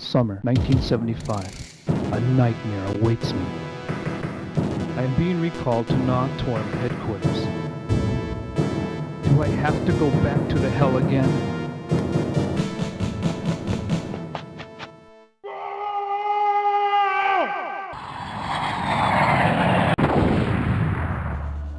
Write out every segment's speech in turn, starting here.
Summer 1975. A nightmare awaits me. I am being recalled to Non-Torm headquarters. Do I have to go back to the hell again?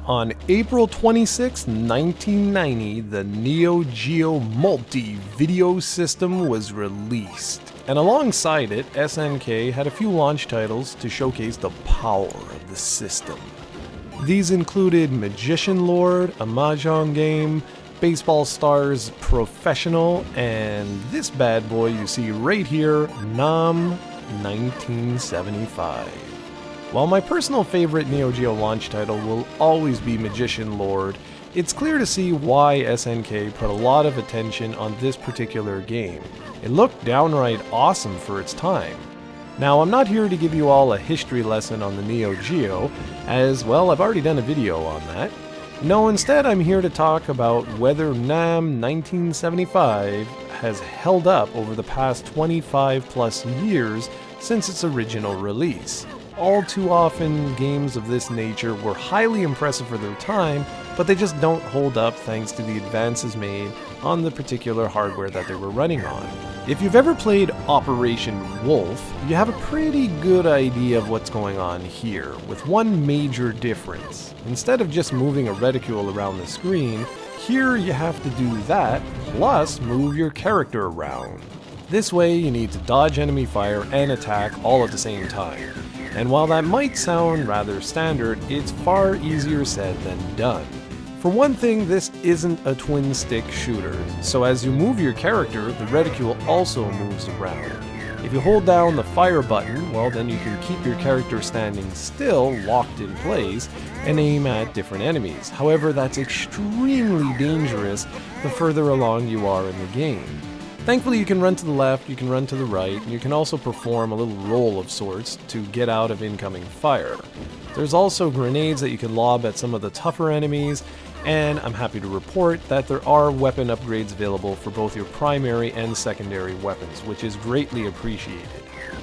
On April 26, 1990, the Neo Geo multi-video system was released. And alongside it, SNK had a few launch titles to showcase the power of the system. These included Magician Lord, a Mahjong game, Baseball Stars Professional, and this bad boy you see right here, NAM-1975. While my personal favorite Neo Geo launch title will always be Magician Lord, it's clear to see why SNK put a lot of attention on this particular game. It looked downright awesome for its time. Now, I'm not here to give you all a history lesson on the Neo Geo, as well, I've already done a video on that. No, instead I'm here to talk about whether NAM 1975 has held up over the past 25 plus years since its original release. All too often, games of this nature were highly impressive for their time, but they just don't hold up thanks to the advances made on the particular hardware that they were running on. If you've ever played Operation Wolf, you have a pretty good idea of what's going on here, with one major difference. Instead of just moving a reticule around the screen, here you have to do that, plus move your character around. This way you need to dodge enemy fire and attack all at the same time. And while that might sound rather standard, it's far easier said than done. For one thing, this isn't a twin-stick shooter, so as you move your character, the reticule also moves around. If you hold down the fire button, well then you can keep your character standing still, locked in place, and aim at different enemies. However, that's extremely dangerous the further along you are in the game. Thankfully, you can run to the left, you can run to the right, and you can also perform a little roll of sorts to get out of incoming fire. There's also grenades that you can lob at some of the tougher enemies, and I'm happy to report that there are weapon upgrades available for both your primary and secondary weapons, which is greatly appreciated.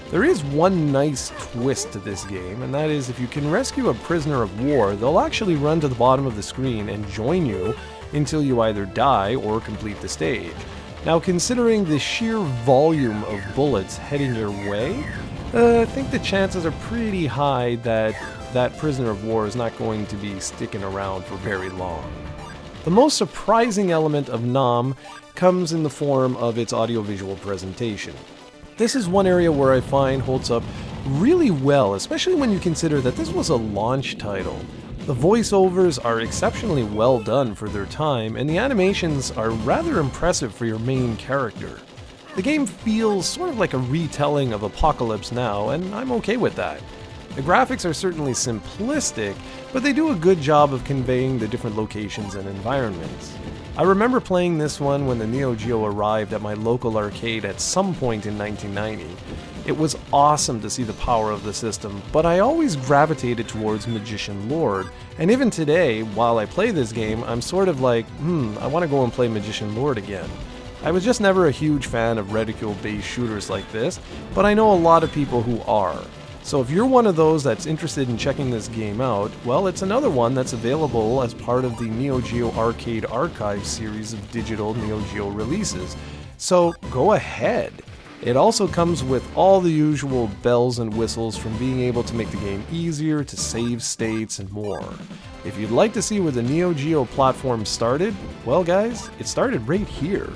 There is one nice twist to this game, and that is if you can rescue a prisoner of war, they'll actually run to the bottom of the screen and join you until you either die or complete the stage. Now, considering the sheer volume of bullets heading your way, I think the chances are pretty high that that prisoner of war is not going to be sticking around for very long. The most surprising element of NAM comes in the form of its audiovisual presentation. This is one area where I find holds up really well, especially when you consider that this was a launch title. The voiceovers are exceptionally well done for their time, and the animations are rather impressive for your main character. The game feels sort of like a retelling of Apocalypse Now, and I'm okay with that. The graphics are certainly simplistic, but they do a good job of conveying the different locations and environments. I remember playing this one when the Neo Geo arrived at my local arcade at some point in 1990. It was awesome to see the power of the system, but I always gravitated towards Magician Lord, and even today, while I play this game, I'm sort of like, I want to go and play Magician Lord again. I was just never a huge fan of reticule-based shooters like this, but I know a lot of people who are. So if you're one of those that's interested in checking this game out, well, it's another one that's available as part of the Neo Geo Arcade Archive series of digital Neo Geo releases. So go ahead. It also comes with all the usual bells and whistles, from being able to make the game easier, to save states, and more. If you'd like to see where the Neo Geo platform started, well guys, it started right here.